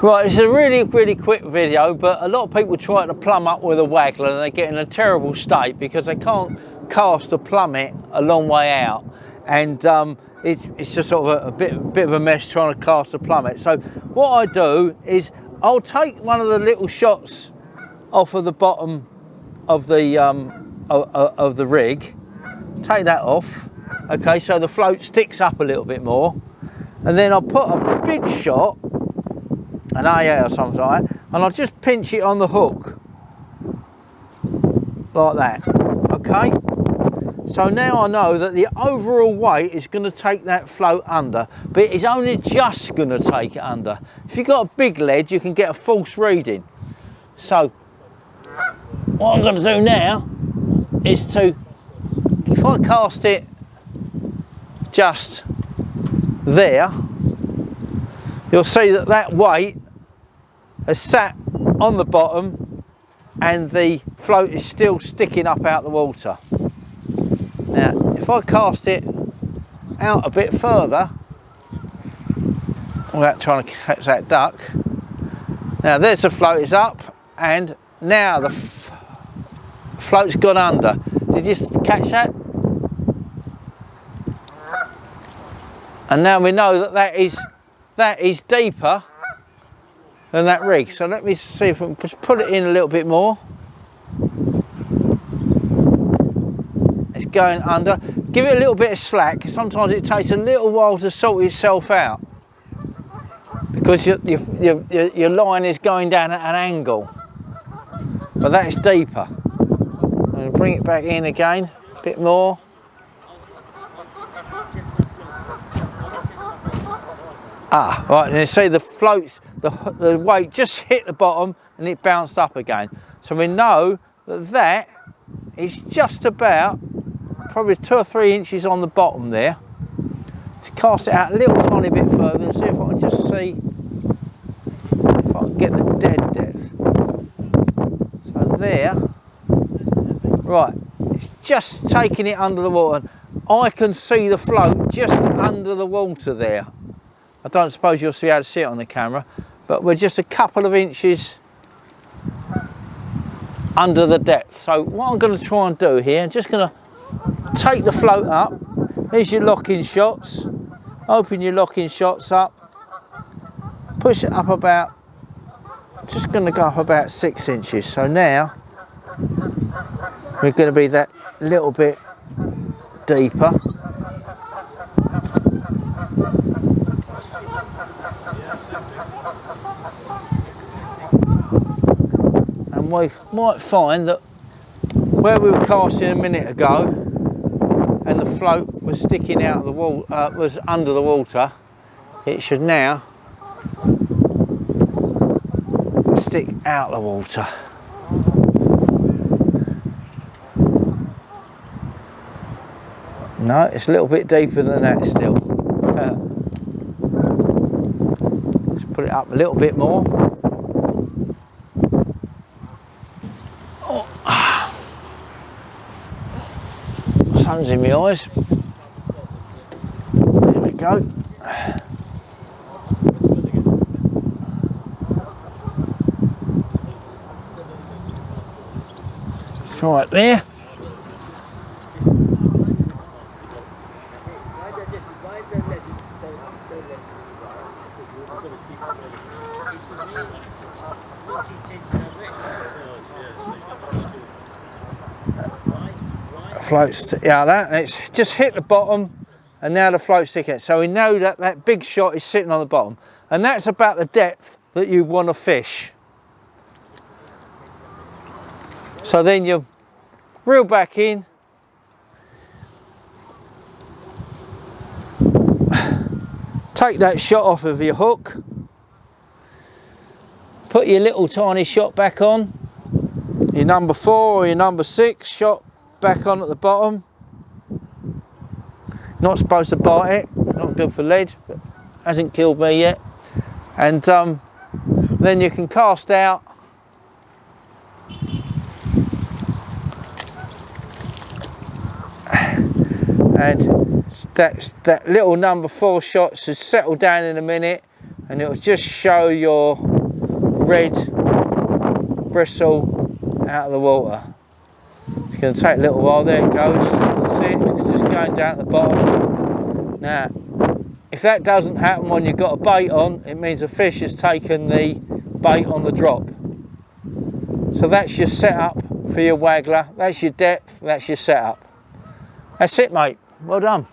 Right, it's a really quick video, but a lot of people try to plumb up with a Waggler and they get in a terrible state because they can't cast a plummet a long way out, and it's just sort of a bit of a mess trying to cast a plummet. So what I do is I'll take one of the little shots off of the bottom of the rig, take that off, okay, so the float sticks up a little bit more, and then I'll put a big shot, an AA or something like that, and I'll just pinch it on the hook like that, okay. So now I know that the overall weight is going to take that float under, but it's only just going to take it under. If you've got a big lead, you can get a false reading. So what I'm going to do now is to, if I cast it just there, you'll see that that weight has sat on the bottom and the float is still sticking up out the water. Now, if I cast it out a bit further, without trying to catch that duck, now there's the float is up, and now the float's gone under. Did you catch that? And now we know that that is deeper than that rig. So let me see if I can just put it in a little bit more. It's going under. Give it a little bit of slack. Sometimes it takes a little while to sort itself out because your line is going down at an angle. But that's deeper. I'm going to bring it back in again, a bit more. Ah, right, and you see the floats, the weight just hit the bottom and it bounced up again. So we know that that is just about probably 2 or 3 inches on the bottom there. Let's cast it out a little tiny bit further and see if I can just see if I can get the dead depth. So there, right, it's just taking it under the water. I can see the float just under the water there. I don't suppose you'll be able to see it on the camera, but we're just a couple of inches under the depth. So what I'm going to try and do here, I'm just going to take the float up. Here's your locking shots. Open your locking shots up. Push it up about, just going to go up about 6 inches. So now we're going to be that little bit deeper. We might find that where we were casting a minute ago and the float was sticking out of the wall, was under the water, it should now stick out the water. No, it's a little bit deeper than that still. Let's put it up a little bit more. Sun's in my eyes. There we go. Try it there. Floats, yeah, that, and it's just hit the bottom and now the float's sticking. So we know that that big shot is sitting on the bottom, and that's about the depth that you want to fish. So then you reel back in, take that shot off of your hook, put your little tiny shot back on, your number 4 or your number 6 shot back on at the bottom. Not supposed to bite it, not good for lead, but hasn't killed me yet. And then you can cast out and that little number 4 shot should settle down in a minute, and it'll just show your red bristle out of the water. It's going to take a little while. There it goes. See it? It's just going down at the bottom. Now, if that doesn't happen when you've got a bait on, it means the fish has taken the bait on the drop. So that's your setup for your waggler. That's your depth. That's your setup. That's it, mate. Well done.